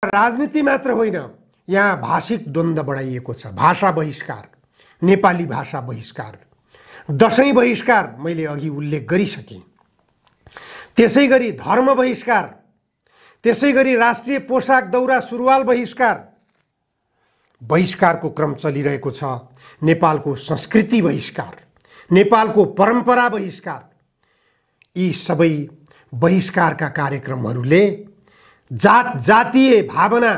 राजनीति मात्र होइन, यहाँ भाषिक द्वन्द्व बढाइएको छ। भाषा बहिष्कार, नेपाली भाषा बहिष्कार, दशैं बहिष्कार मैले अघि उल्लेख गरिसकेँ। त्यसैगरी धर्म बहिष्कार, त्यसैगरी राष्ट्रिय पोशाक दौरा सुरुवाल बहिष्कारको क्रम चलिरहेको छ। नेपालको संस्कृति बहिष्कार, नेपालको परम्परा बहिष्कार, यी सबै बहिष्कारका कार्यक्रमहरूले जातीय भावना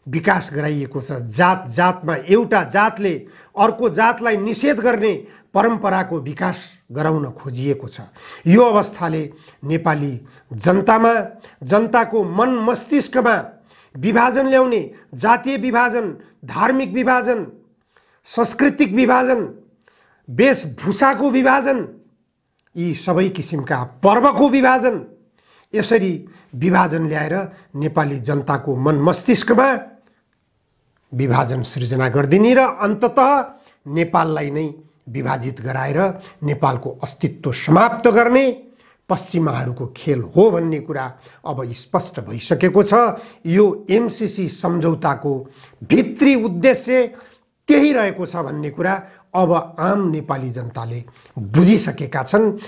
विकास गराइएको छ। जातमा एउटा जातले अर्को जातलाई निषेध गर्ने परम्पराको विकास गराउन खोजिएको छ। यो अवस्थाले नेपाली जनताको मन मस्तिष्कमा विभाजन ल्याउने, जातीय विभाजन, धार्मिक विभाजन, सांस्कृतिक विभाजन, वेशभूषाको विभाजन, यी सबै किसिमका पर्वको विभाजन, यसरी विभाजन ल्याएर नेपाली जनताको मन मस्तिष्कमा विभाजन सृजना गरिदिने र अन्ततः नेपाललाई नै विभाजित गराएर नेपालको अस्तित्व समाप्त गर्ने पश्चिमाहरूको खेल हो भन्ने कुरा अब स्पष्ट भइसकेको छ। यो एमसीसी सम्झौताको भित्री उद्देश्य त्यही रहेको छ भन्ने कुरा अब आम नेपाली जनताले बुझिसकेका छन्।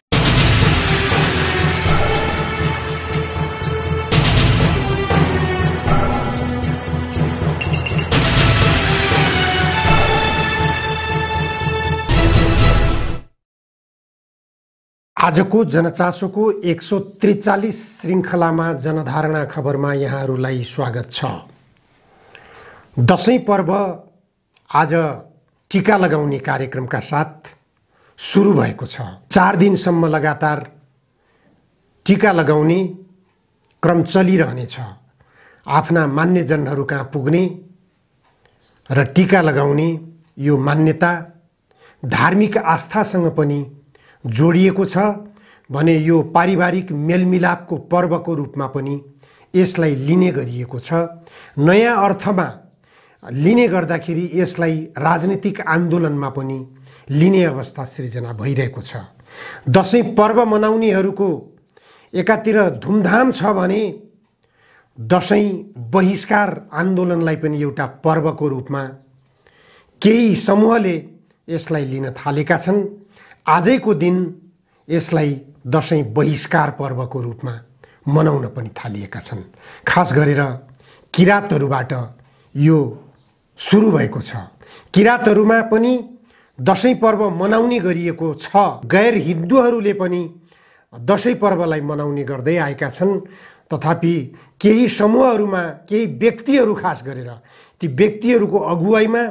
आजको जनचासोको 143 श्रृङ्खलामा जनधारणा खबरमा यहाँहरूलाई स्वागत छ। दशैं पर्व आज टीका लगाउने कार्यक्रमका साथ सुरु भएको छ। 4 दिनसम्म लगातार टीका लगाउने क्रम चलिरहनेछ। आफ्ना मान्यजनहरू कहाँ पुग्ने र टीका लगाउने यो मान्यता धार्मिक आस्थासँग पनि जोडिएको छ भने यो पारिवारिक मेलमिलापको पर्वको रूपमा पनि यसलाई लिने गरिएको छ। नयाँ अर्थमा लिने गर्दाखेरि यसलाई राजनीतिक आन्दोलनमा पनि लिने अवस्था सृजना भइरहेको छ। दशैं पर्व मनाउनेहरूको एकातिर धुमधाम छ भने दशैं बहिष्कार आन्दोलनलाई पनि एउटा पर्वको रूपमा केही समूहले यसलाई लिन थालेका छन्। आजैको दिन यसलाई दशैं बहिष्कार पर्वको रूपमा मनाउन पनि थालिएका छन्। खास गरेर किराँतहरूबाट यो सुरु भएको छ। किराँतहरूमा पनि दशैं पर्व मनाउने गरिएको छ। गैर हिन्दूहरूले पनि दशैं पर्वलाई मनाउने गर्दै आएका छन्। तथापि केही समूहहरूमा केही व्यक्तिहरू, खास गरेर ती व्यक्तिहरूको अगुवाईमा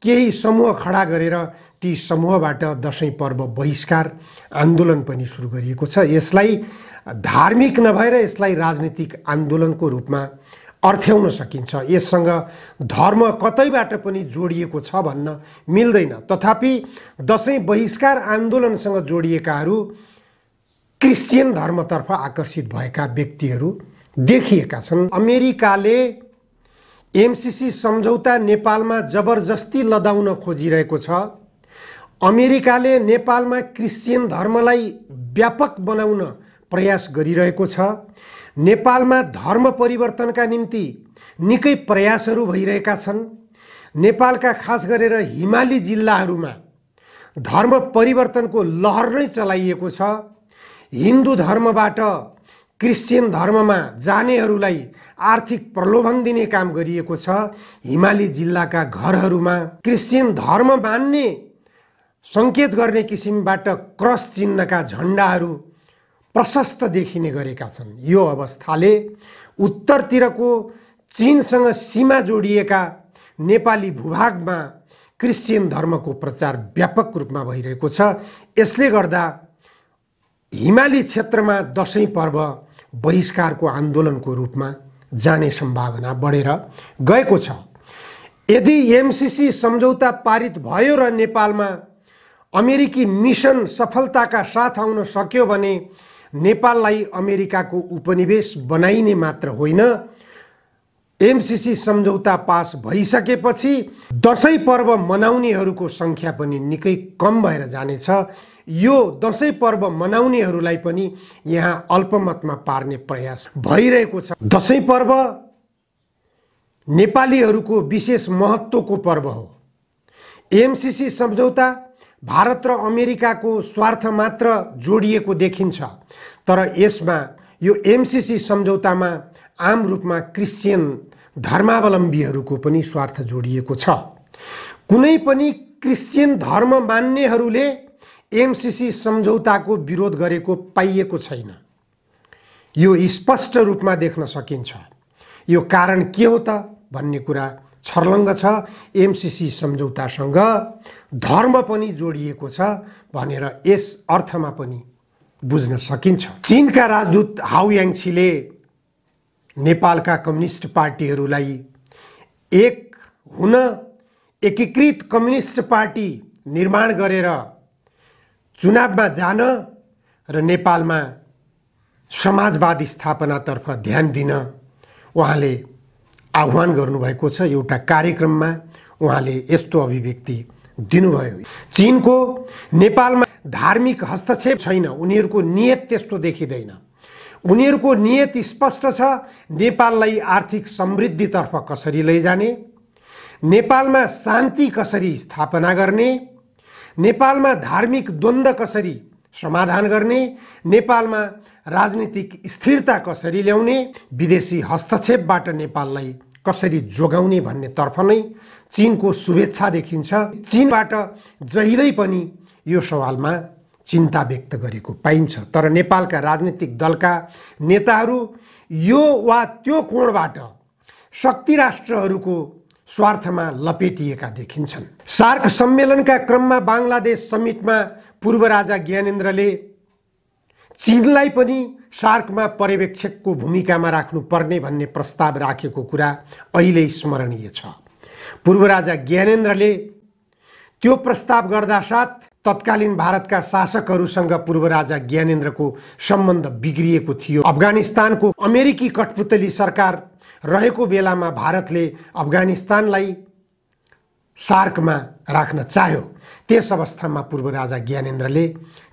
केही समूह खडा गरेर ती समूहबाट दशैं पर्व बहिष्कार आन्दोलन पनि सुरु गरिएको छ। यसलाई धार्मिक नभएर यसलाई राजनीतिक आन्दोलनको रूपमा अर्थ्याउन सकिन्छ। यससँग धर्म कतैबाट पनि जोडिएको छ भन्न मिल्दैन। तथापि दशैं बहिष्कार आन्दोलनसँग जोडिएकाहरू क्रिश्चियन धर्मतर्फ आकर्षित भएका व्यक्तिहरू देखिएका छन्। अमेरिकाले एमसीसी सम्झौता नेपालमा जबरजस्ती लदाउन खोजिरहेको छ। अमेरिकाले नेपालमा क्रिश्चियन धर्मलाई व्यापक बनाउन प्रयास गरिरहेको छ। नेपालमा धर्म परिवर्तनका निम्ति निकै प्रयासहरू भइरहेका छन्। नेपालका खास गरेर हिमाली जिल्लाहरूमा धर्म परिवर्तनको लहर नै चलाइएको छ। हिन्दू धर्मबाट क्रिश्चियन धर्ममा जानेहरूलाई आर्थिक प्रलोभन दिने काम गरिएको छ। हिमाली जिल्लाका घरहरूमा क्रिश्चियन धर्म मान्ने सङ्केत गर्ने किसिमबाट क्रस चिन्हका झन्डाहरू प्रशस्त देखिने गरेका छन्। यो अवस्थाले उत्तरतिरको चीनसँग सीमा जोडिएका नेपाली भूभागमा क्रिश्चियन धर्मको प्रचार व्यापक रूपमा भइरहेको छ। यसले गर्दा हिमाली क्षेत्रमा दशैं पर्व बहिष्कारको आन्दोलनको रूपमा जाने सम्भावना बढेर गएको छ। यदि एमसीसी सम्झौता पारित भयो र नेपालमा अमेरिकी मिसन सफलताका साथ आउन सक्यो भने नेपाललाई अमेरिकाको उपनिवेश बनाइने मात्र होइन, एमसीसी सम्झौता पास भइसकेपछि दशैं पर्व मनाउनेहरूको सङ्ख्या पनि निकै कम भएर जानेछ। यो दशैं पर्व मनाउनेहरूलाई पनि यहाँ अल्पमतमा पार्ने प्रयास भइरहेको छ। दशैं पर्व नेपालीहरूको विशेष महत्त्वको पर्व हो। एमसीसी सम्झौता भारत र अमेरिकाको स्वार्थ मात्र जोडिएको देखिन्छ, तर यसमा यो एमसीसी सम्झौतामा आम रूपमा क्रिश्चियन धर्मावलम्बीहरूको पनि स्वार्थ जोडिएको छ। कुनै पनि क्रिश्चियन धर्म मान्नेहरूले एमसीसी सम्झौताको विरोध गरेको पाइएको छैन। यो स्पष्ट रूपमा देख्न सकिन्छ। यो कारण के हो त भन्ने कुरा छर्लङ्ग छ। एमसीसी सम्झौतासँग धर्म पनि जोडिएको छ भनेर यस अर्थमा पनि बुझ्न सकिन्छ। चीनका राजदूत हाउ याङछीले नेपालका कम्युनिस्ट पार्टीहरूलाई एक हुन एकीकृत कम्युनिस्ट पार्टी निर्माण गरेर चुनावमा जान र नेपालमा समाजवाद स्थापनातर्फ ध्यान दिन उहाँले आह्वान गर्नुभएको छ। एउटा कार्यक्रममा उहाँले यस्तो अभिव्यक्ति दिनुभयो। चीनको नेपालमा धार्मिक हस्तक्षेप छैन, उनीहरूको नियत त्यस्तो देखिँदैन। उनीहरूको नियत स्पष्ट छ, नेपाललाई आर्थिक समृद्धितर्फ कसरी लैजाने, नेपालमा शान्ति कसरी स्थापना गर्ने, नेपालमा धार्मिक द्वन्द्व कसरी समाधान गर्ने, नेपालमा राजनीतिक स्थिरता कसरी ल्याउने, विदेशी हस्तक्षेपबाट नेपाललाई कसरी जोगाउने भन्नेतर्फ नै चीनको शुभेच्छा देखिन्छ। चीनबाट जहिल्यै पनि यो सवालमा चिन्ता व्यक्त गरेको पाइन्छ, तर नेपालका राजनीतिक दलका नेताहरू यो वा त्यो कोणबाट शक्ति राष्ट्रहरूको स्वार्थमा लपेटिएका देखिन्छन्। सार्क सम्मेलनका क्रममा बांग्लादेश समिटमा पूर्व राजा ज्ञानेन्द्रले चीनलाई पनि सार्कमा पर्यवेक्षकको भूमिकामा राख्नुपर्ने भन्ने प्रस्ताव राखेको कुरा अहिले स्मरणीय छ। पूर्व राजा ज्ञानेन्द्रले त्यो प्रस्ताव गर्दा साथ तत्कालीन भारतका शासकहरूसँग पूर्व राजा ज्ञानेन्द्रको सम्बन्ध बिग्रिएको थियो। अफगानिस्तानको अमेरिकी कठपुतली सरकार रहेको बेलामा भारतले अफगानिस्तानलाई सार्कमा राख्न चाह्यो। त्यस अवस्थामा पूर्व राजा ज्ञानेन्द्रले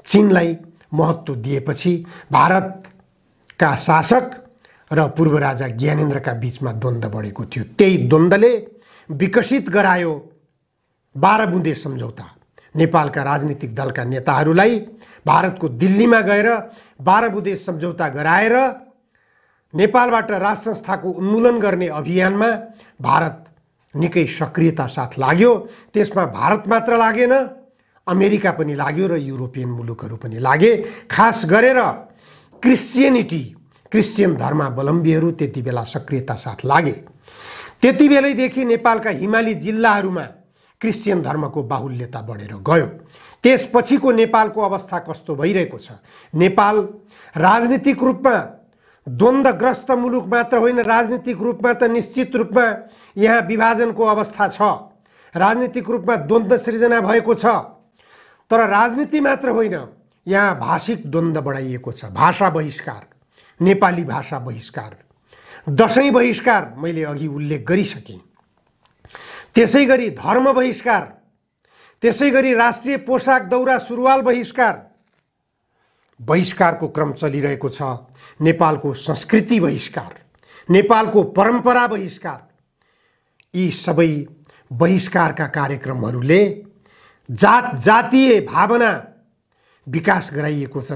चीनलाई महत्त्व दिएपछि भारतका शासक र पूर्व राजा ज्ञानेन्द्रका बीचमा द्वन्द्व बढेको थियो। त्यही द्वन्द्वले विकसित गरायो 12 बुँदे सम्झौता। नेपालका राजनीतिक दलका नेताहरूलाई भारतको दिल्लीमा गएर 12 बुँदे सम्झौता गराएर नेपालबाट राज संस्थाको उन्मूलन गर्ने अभियानमा भारत निकै सक्रियता साथ लाग्यो। त्यसमा भारत मात्र लागेन, अमेरिका पनि लाग्यो र युरोपियन मुलुकहरू पनि लागे। खास गरेर क्रिश्चियन धर्मावलम्बीहरू त्यति बेला सक्रियता साथ लागे। त्यति बेलैदेखि नेपालका हिमाली जिल्लाहरूमा क्रिश्चियन धर्मको बाहुल्यता बढेर गयो। त्यसपछिको नेपालको अवस्था कस्तो भइरहेको छ? नेपाल राजनीतिक रूपमा द्वन्द्वग्रस्त मुलुक मात्र होइन, राजनीतिक रूपमा त निश्चित रूपमा यहाँ विभाजनको अवस्था छ, राजनीतिक रूपमा द्वन्द्व सृजना भएको छ। तर राजनीति मात्र होइन, यहाँ भाषिक द्वन्द्व बढाइएको छ। भाषा बहिष्कार, नेपाली भाषा बहिष्कार, दशैं बहिष्कार मैले अघि उल्लेख गरिसकेँ। त्यसै गरी धर्म बहिष्कार, त्यसै गरी राष्ट्रिय पोसाक दौरा सुरुवाल बहिष्कारको क्रम चलिरहेको छ। नेपालको संस्कृति बहिष्कार, नेपालको परम्परा बहिष्कार, यी सबै बहिष्कारका कार्यक्रमहरूले जातीय भावना विकास गराइएको छ।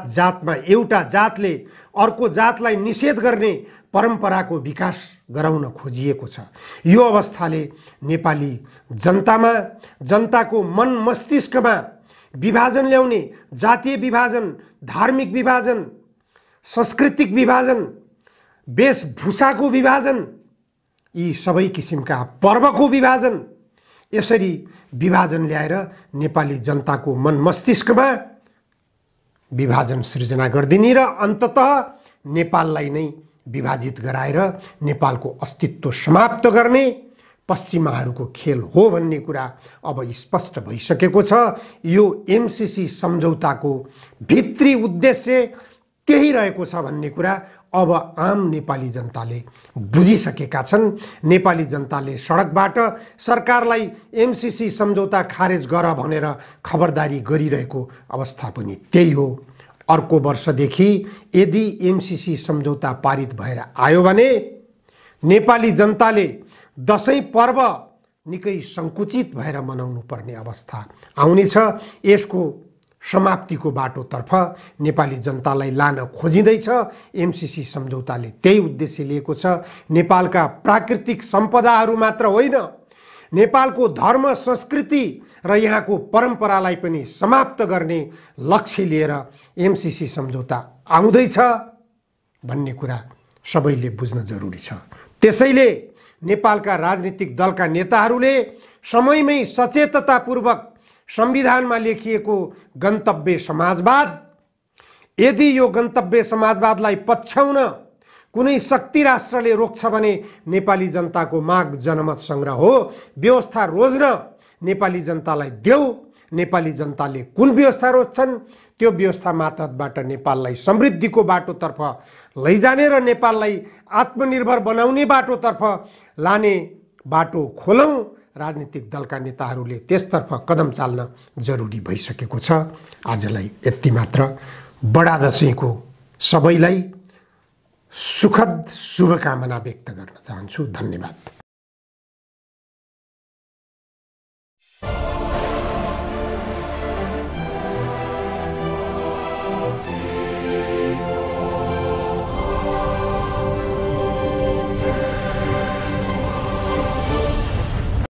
जातमा एउटा जातले अर्को जातलाई निषेध गर्ने परम्पराको विकास गराउन खोजिएको छ। यो अवस्थाले नेपाली जनताको मन मस्तिष्कमा विभाजन ल्याउने, जातीय विभाजन, धार्मिक विभाजन, सांस्कृतिक विभाजन, वेशभूषाको विभाजन, यी सबै किसिमका पर्वको विभाजन, यसरी विभाजन ल्याएर नेपाली जनताको मन मस्तिष्कमा विभाजन सृजना गरिदिने र अन्ततः नेपाललाई नै विभाजित गराएर नेपालको अस्तित्व समाप्त गर्ने पश्चिमाहरूको खेल हो भन्ने कुरा अब स्पष्ट भइसकेको छ। यो एमसीसी सम्झौताको भित्री उद्देश्य त्यही रहेको छ भन्ने कुरा अब आम नेपाली जनताले बुझिसकेका छन्। नेपाली जनताले सडकबाट सरकारलाई एमसीसी सम्झौता खारेज गर भनेर खबरदारी गरिरहेको अवस्था पनि त्यही हो। अर्को वर्षदेखि यदि एमसीसी सम्झौता पारित भएर आयो भने नेपाली जनताले दशैं पर्व निकै संकुचित भएर मनाउनु पर्ने अवस्था आउनेछ। यसको समाप्तिको बाटोतर्फ नेपाली जनतालाई लान खोजिँदैछ। एमसीसी सम्झौताले त्यही उद्देश्य लिएको छ। नेपालका प्राकृतिक सम्पदाहरू मात्र होइन, नेपालको धर्म संस्कृति र यहाँको परम्परालाई पनि समाप्त गर्ने लक्ष्य लिएर एमसीसी सम्झौता आउँदैछ भन्ने कुरा सबैले बुझ्न जरुरी छ। त्यसैले नेपालका राजनीतिक दलका नेताहरूले समयमै सचेततापूर्वक संविधानमा लेखिएको गन्तव्य समाजवाद, यदि यो गन्तव्य समाजवादलाई पछ्याउन कुनै शक्ति राष्ट्रले रोक्छ भने नेपाली जनताको माग जनमत संग्रह हो। व्यवस्था रोज्न नेपाली जनतालाई देऊ। नेपाली जनताले कुन व्यवस्था रोज्छन् त्यो व्यवस्था मातहतबाट नेपाललाई समृद्धिको बाटोतर्फ लैजाने र नेपाललाई आत्मनिर्भर बनाउने बाटोतर्फ लाने बाटो खोलौँ। राजनीतिक दलका नेताहरूले त्यसतर्फ कदम चाल्न जरुरी भइसकेको छ। आजलाई यति मात्र। बडा दशैंको सबैलाई सुखद शुभकामना व्यक्त गर्न चाहन्छु। धन्यवाद।